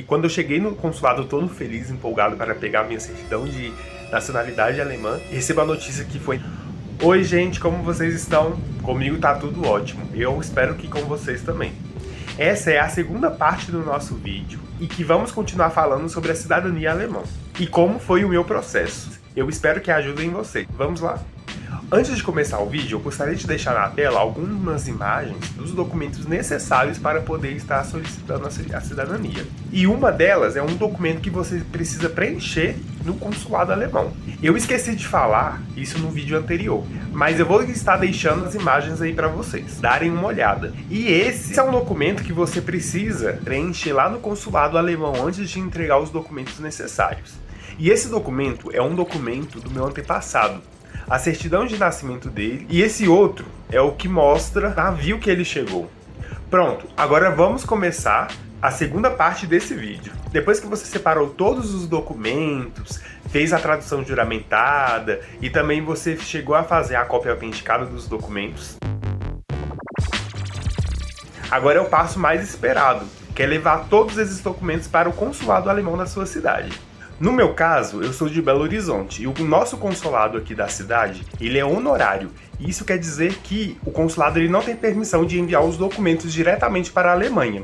E quando eu cheguei no consulado todo feliz, empolgado para pegar minha certidão de nacionalidade alemã, recebo a notícia que foi: oi gente, como vocês estão? Comigo tá tudo ótimo. Eu espero que com vocês também. Essa é a segunda parte do nosso vídeo e que vamos continuar falando sobre a cidadania alemã e como foi o meu processo. Eu espero que ajudem vocês. Vamos lá? Antes de começar o vídeo, eu gostaria de deixar na tela algumas imagens dos documentos necessários para poder estar solicitando a cidadania. E uma delas é um documento que você precisa preencher no consulado alemão. Eu esqueci de falar isso no vídeo anterior, mas eu vou estar deixando as imagens aí para vocês darem uma olhada. E esse é um documento que você precisa preencher lá no consulado alemão antes de entregar os documentos necessários. E esse documento é um documento do meu antepassado, a certidão de nascimento dele, e esse outro é o que mostra o navio que ele chegou. Pronto, agora vamos começar a segunda parte desse vídeo. Depois que você separou todos os documentos, fez a tradução juramentada e também você chegou a fazer a cópia autenticada dos documentos, agora é o passo mais esperado, que é levar todos esses documentos para o consulado alemão da sua cidade. No meu caso, eu sou de Belo Horizonte e o nosso consulado aqui da cidade, ele é honorário. E isso quer dizer que o consulado ele não tem permissão de enviar os documentos diretamente para a Alemanha.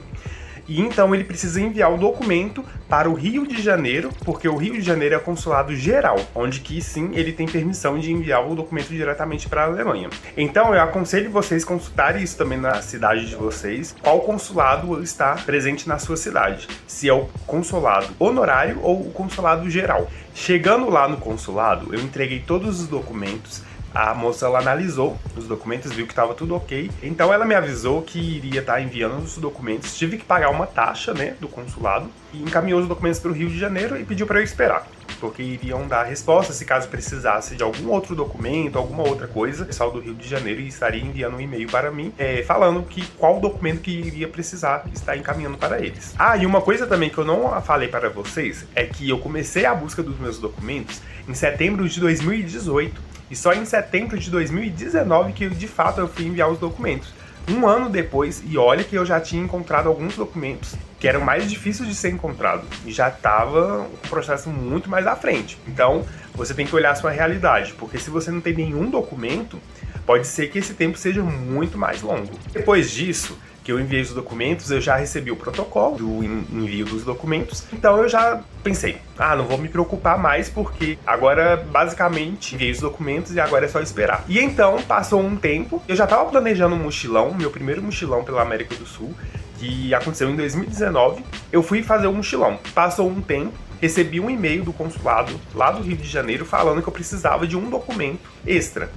E então ele precisa enviar o documento para o Rio de Janeiro, porque o Rio de Janeiro é o consulado geral, onde que sim, ele tem permissão de enviar o documento diretamente para a Alemanha. Então eu aconselho vocês consultarem isso também na cidade de vocês, qual consulado está presente na sua cidade, se é o consulado honorário ou o consulado geral. Chegando lá no consulado, eu entreguei todos os documentos. A moça ela analisou os documentos, viu que estava tudo ok. Então ela me avisou que iria estar enviando os documentos. Tive que pagar uma taxa, né, do consulado e encaminhou os documentos para o Rio de Janeiro e pediu para eu esperar, porque iriam dar resposta se caso precisasse de algum outro documento, alguma outra coisa. O pessoal do Rio de Janeiro estaria enviando um e-mail para mim, falando que qual documento que iria precisar estar encaminhando para eles. Ah, e uma coisa também que eu não falei para vocês é que eu comecei a busca dos meus documentos em setembro de 2018. E só em setembro de 2019 que de fato eu fui enviar os documentos. Um ano depois, e olha que eu já tinha encontrado alguns documentos que eram mais difíceis de ser encontrado e já estava um processo muito mais à frente. Então, você tem que olhar a sua realidade, porque se você não tem nenhum documento, pode ser que esse tempo seja muito mais longo. Depois disso, que eu enviei os documentos, eu já recebi o protocolo do envio dos documentos, então eu já pensei, não vou me preocupar mais porque agora basicamente enviei os documentos e agora é só esperar. E então passou um tempo, eu já estava planejando um mochilão, meu primeiro mochilão pela América do Sul, que aconteceu em 2019, eu fui fazer um mochilão. Passou um tempo, recebi um e-mail do consulado lá do Rio de Janeiro falando que eu precisava de um documento extra,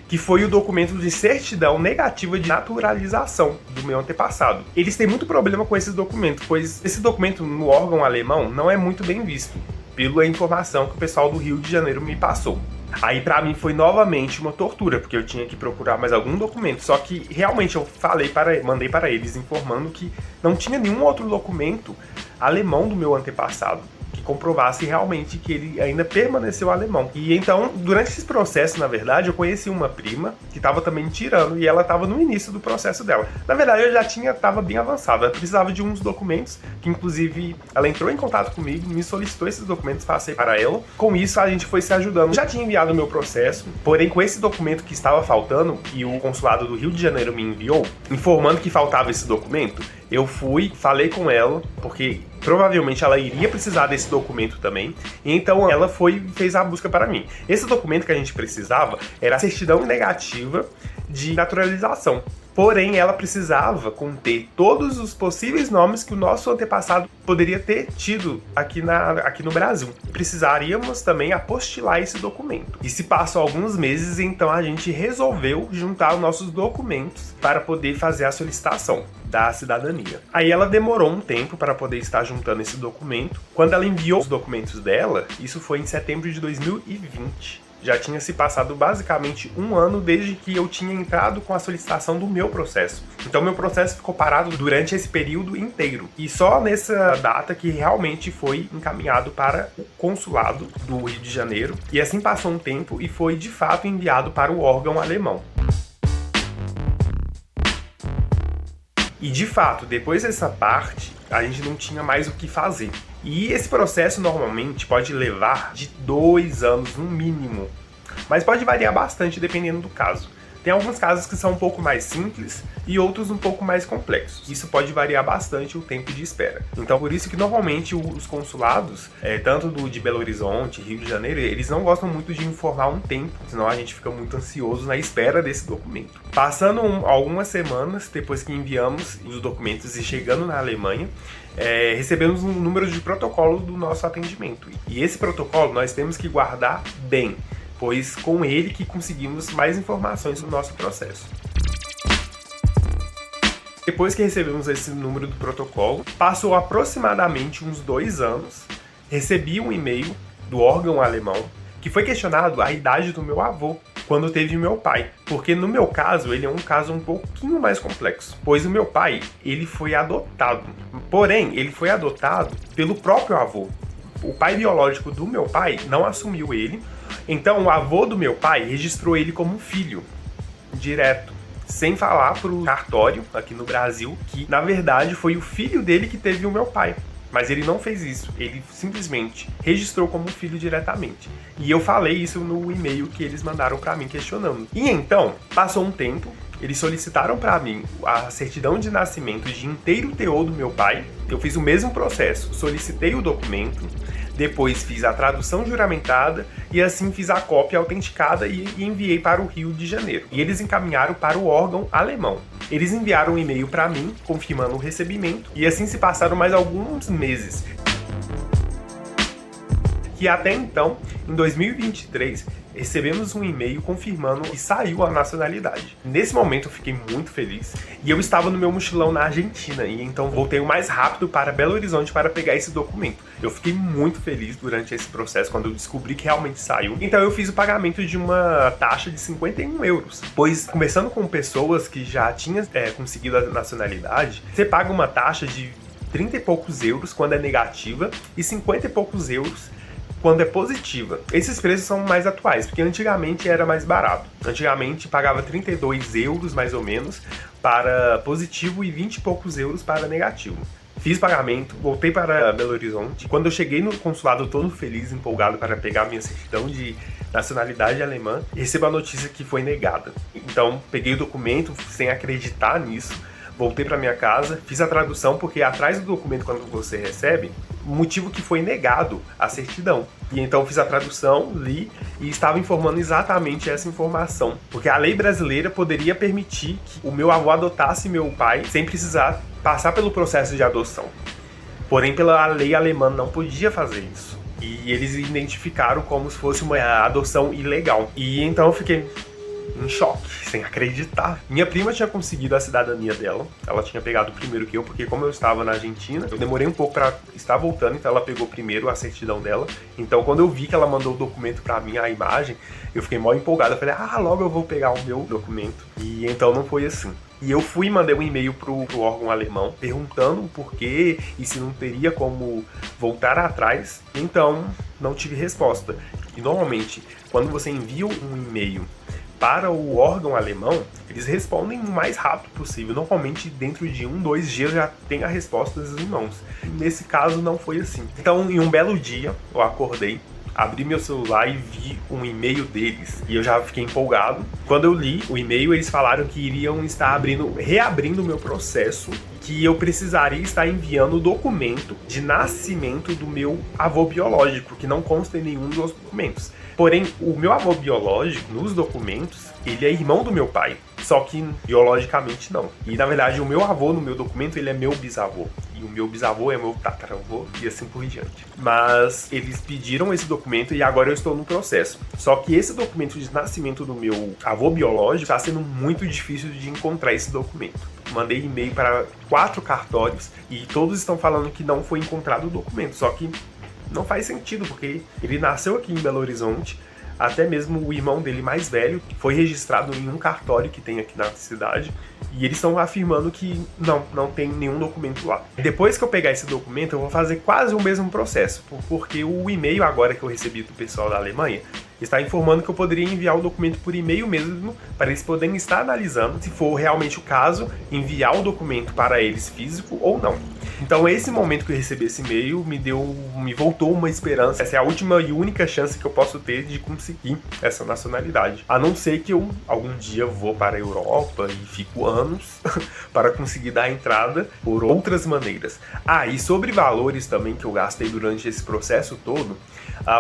que foi o documento de certidão negativa de naturalização do meu antepassado. Eles têm muito problema com esses documentos, pois esse documento no órgão alemão não é muito bem visto, pela informação que o pessoal do Rio de Janeiro me passou. Aí pra mim foi novamente uma tortura, porque eu tinha que procurar mais algum documento, só que realmente eu mandei para eles informando que não tinha nenhum outro documento alemão do meu antepassado que comprovasse realmente que ele ainda permaneceu alemão. E então, durante esse processo, na verdade, eu conheci uma prima que estava também tirando e ela estava no início do processo dela. Na verdade, eu já estava bem avançada, ela precisava de uns documentos, que inclusive ela entrou em contato comigo, me solicitou esses documentos, passei para ela. Com isso, a gente foi se ajudando. Já tinha enviado o meu processo, porém com esse documento que estava faltando, e o consulado do Rio de Janeiro me enviou, informando que faltava esse documento, eu falei com ela, porque provavelmente ela iria precisar desse documento também, e então ela fez a busca para mim. Esse documento que a gente precisava era a certidão negativa de naturalização. Porém, ela precisava conter todos os possíveis nomes que o nosso antepassado poderia ter tido aqui no Brasil. Precisaríamos também apostilar esse documento. E se passou alguns meses, então a gente resolveu juntar os nossos documentos para poder fazer a solicitação da cidadania. Aí ela demorou um tempo para poder estar juntando esse documento. Quando ela enviou os documentos dela, isso foi em setembro de 2020. Já tinha se passado basicamente um ano desde que eu tinha entrado com a solicitação do meu processo. Então meu processo ficou parado durante esse período inteiro. E só nessa data que realmente foi encaminhado para o consulado do Rio de Janeiro. E assim passou um tempo e foi de fato enviado para o órgão alemão. E de fato, depois dessa parte, a gente não tinha mais o que fazer. E esse processo normalmente pode levar de 2 anos no mínimo, mas pode variar bastante dependendo do caso. Tem alguns casos que são um pouco mais simples e outros um pouco mais complexos. Isso pode variar bastante o tempo de espera. Então, por isso que normalmente os consulados, tanto de Belo Horizonte, Rio de Janeiro, eles não gostam muito de informar um tempo, senão a gente fica muito ansioso na espera desse documento. Passando algumas semanas depois que enviamos os documentos e chegando na Alemanha, recebemos um número de protocolo do nosso atendimento. E esse protocolo nós temos que guardar bem, pois com ele que conseguimos mais informações do nosso processo. Depois que recebemos esse número do protocolo, passou aproximadamente uns 2 anos, recebi um e-mail do órgão alemão que foi questionado a idade do meu avô quando teve meu pai, porque no meu caso ele é um caso um pouquinho mais complexo, pois o meu pai ele foi adotado, porém ele foi adotado pelo próprio avô. O pai biológico do meu pai não assumiu ele, então o avô do meu pai registrou ele como filho, direto, sem falar pro cartório aqui no Brasil que na verdade foi o filho dele que teve o meu pai. Mas ele não fez isso, ele simplesmente registrou como filho diretamente. E eu falei isso no e-mail que eles mandaram para mim questionando. E então, passou um tempo, eles solicitaram para mim a certidão de nascimento de inteiro teor do meu pai. Eu fiz o mesmo processo, solicitei o documento, depois fiz a tradução juramentada e assim fiz a cópia autenticada e enviei para o Rio de Janeiro. E eles encaminharam para o órgão alemão. Eles enviaram um e-mail para mim, confirmando o recebimento, e assim se passaram mais alguns meses. Que até então, em 2023, recebemos um e-mail confirmando que saiu a nacionalidade. Nesse momento eu fiquei muito feliz e eu estava no meu mochilão na Argentina e então voltei o mais rápido para Belo Horizonte para pegar esse documento. Eu fiquei muito feliz durante esse processo quando eu descobri que realmente saiu. Então eu fiz o pagamento de uma taxa de 51 euros, pois conversando com pessoas que já tinham conseguido a nacionalidade, você paga uma taxa de 30 e poucos euros quando é negativa e 50 e poucos euros quando é positiva. Esses preços são mais atuais, porque antigamente era mais barato. Antigamente pagava 32 euros mais ou menos para positivo e 20 e poucos euros para negativo. Fiz pagamento, voltei para Belo Horizonte. Quando eu cheguei no consulado todo feliz, empolgado para pegar minha certidão de nacionalidade alemã, recebo a notícia que foi negada. Então peguei o documento sem acreditar nisso, voltei para minha casa, fiz a tradução, porque atrás do documento, quando você recebe, o motivo que foi negado a certidão. E então fiz a tradução, li e estava informando exatamente essa informação. Porque a lei brasileira poderia permitir que o meu avô adotasse meu pai sem precisar passar pelo processo de adoção. Porém, pela lei alemã não podia fazer isso. E eles identificaram como se fosse uma adoção ilegal. E então eu fiquei em choque, sem acreditar. Minha prima tinha conseguido a cidadania dela, ela tinha pegado primeiro que eu, porque como eu estava na Argentina, eu demorei um pouco para estar voltando, então ela pegou primeiro a certidão dela. Então quando eu vi que ela mandou o documento para mim, a imagem, eu fiquei mó empolgado, eu falei, logo eu vou pegar o meu documento. E então não foi assim. E eu fui e mandei um e-mail pro órgão alemão, perguntando o porquê e se não teria como voltar atrás. Então não tive resposta. E normalmente, quando você envia um e-mail para o órgão alemão, eles respondem o mais rápido possível. Normalmente, dentro de 2 dias já tem a resposta das mãos. Nesse caso, não foi assim. Então, em um belo dia, eu acordei, abri meu celular e vi um e-mail deles. E eu já fiquei empolgado. Quando eu li o e-mail, eles falaram que iriam estar reabrindo o meu processo, que eu precisaria estar enviando o documento de nascimento do meu avô biológico, que não consta em nenhum dos documentos. Porém, o meu avô biológico, nos documentos, ele é irmão do meu pai, só que biologicamente não. E, na verdade, o meu avô, no meu documento, ele é meu bisavô. E o meu bisavô é meu tataravô e assim por diante. Mas eles pediram esse documento e agora eu estou no processo. Só que esse documento de nascimento do meu avô biológico está sendo muito difícil de encontrar esse documento. Mandei e-mail para 4 cartórios e todos estão falando que não foi encontrado o documento. Só que não faz sentido, porque ele nasceu aqui em Belo Horizonte, até mesmo o irmão dele mais velho foi registrado em um cartório que tem aqui na cidade, e eles estão afirmando que não tem nenhum documento lá. Depois que eu pegar esse documento, eu vou fazer quase o mesmo processo, porque o e-mail agora que eu recebi do pessoal da Alemanha está informando que eu poderia enviar o documento por e-mail mesmo, para eles poderem estar analisando, se for realmente o caso, enviar o documento para eles físico ou não. Então esse momento que eu recebi esse e-mail me voltou uma esperança. Essa é a última e única chance que eu posso ter de conseguir essa nacionalidade. A não ser que eu algum dia vou para a Europa e fico anos para conseguir dar a entrada por outras maneiras. E sobre valores também que eu gastei durante esse processo todo,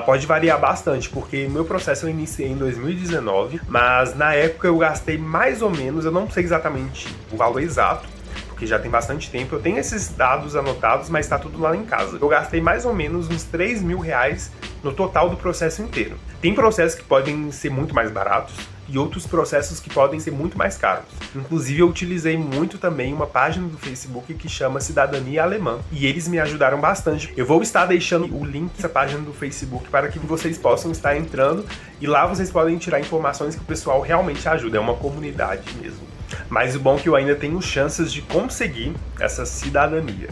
pode variar bastante, porque meu processo eu iniciei em 2019, mas na época eu gastei mais ou menos, eu não sei exatamente o valor exato, porque já tem bastante tempo, eu tenho esses dados anotados, mas tá tudo lá em casa. Eu gastei mais ou menos uns 3 mil reais no total do processo inteiro. Tem processos que podem ser muito mais baratos e outros processos que podem ser muito mais caros. Inclusive eu utilizei muito também uma página do Facebook que chama Cidadania Alemã e eles me ajudaram bastante. Eu vou estar deixando o link dessa página do Facebook para que vocês possam estar entrando e lá vocês podem tirar informações que o pessoal realmente ajuda, é uma comunidade mesmo. Mas o bom é que eu ainda tenho chances de conseguir essa cidadania.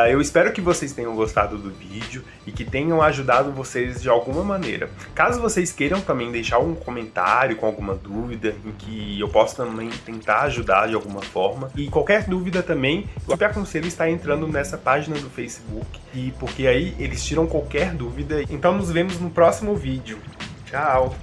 Eu espero que vocês tenham gostado do vídeo e que tenham ajudado vocês de alguma maneira. Caso vocês queiram também deixar um comentário com alguma dúvida, em que eu possa também tentar ajudar de alguma forma. E qualquer dúvida também, eu sempre aconselho estar entrando nessa página do Facebook, porque aí eles tiram qualquer dúvida. Então nos vemos no próximo vídeo. Tchau!